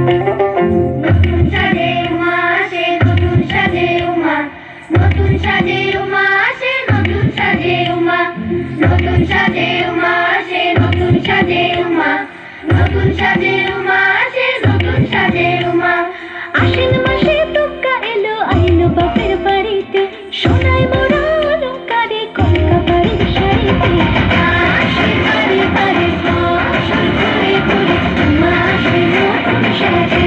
নতুন সাজে উমা আসে, নতুন সাজে উমা, নতুন সাজে উমা আসে, নতুন সাজে উমা, নতুন সাজে উমা আসে, নতুন সাজে উমা, নতুন সাজে উমা আসে, নতুন সাজে উমা। আশ্বিন মাসে টুক্কা এলো, আইলো বাপের বাড়িতে, সোনায় মোড়া অলংকারে কনকা বাড়ির শাড়িতে। আসে বাড়ি বাড়ি ফসল ঘুরে ঘুরে, উমা আসে নতুন সাজে।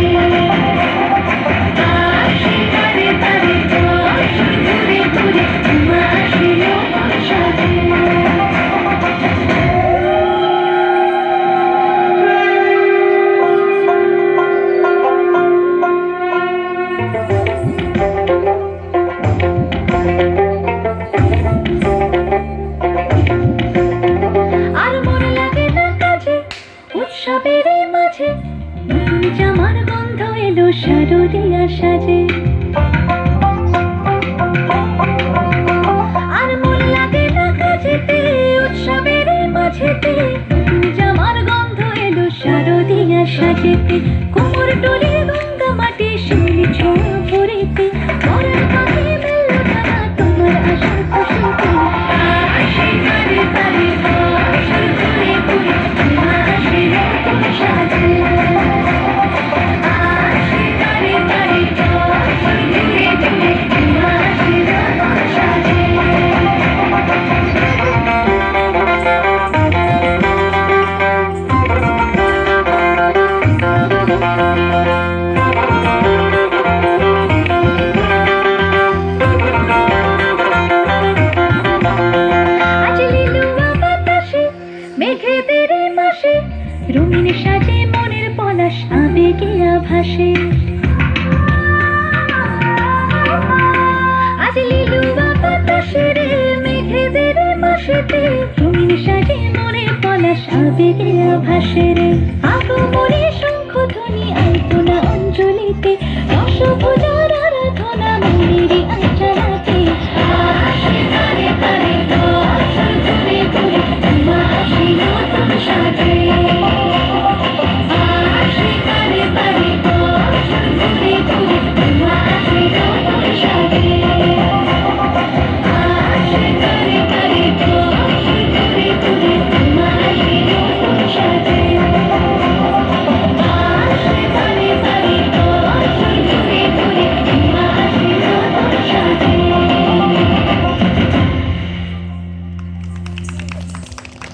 আসে বাড়ি বাড়ি ফসল ঘুরে ঘুরে, উমা আসে নতুন সাজে। আর মন লাগে না কাজে, উৎসবের এই মাঝে, নতুন জামার গন্ধ এলো শারদিয়া সাজে। আর মন লাগে না কাজেতে, উৎসবের এই মাঝেতে, নতুন জামার গন্ধ এলো শারদিয়া সাজেতে। কোমর ডোলে গঙ্গা মাটি, শিউলি ছোঁয়া ভরিতে, পরার পাখি মেললো ডানা তোমার আশার খুশিতে। আসে বাড়ি বাড়ি ফসল ঘুরে ঘুরে, উমা আসে নতুন সাজে। আসে বাড়ি বাড়ি ফসল ঘুরে ঘুরে, উমা আসে নতুন সাজে। আজ লিলুয়া বাতাসে, মেঘেদের এই মাসে, রঙিন সাজে মনের পলাশ আবেগে আভাসে। আজ লিলুয়া বাতাসে রে, মেঘেদের এই মাসেতে, রঙিন সাজে মনের পলাশ আবেগে আভাসে রে।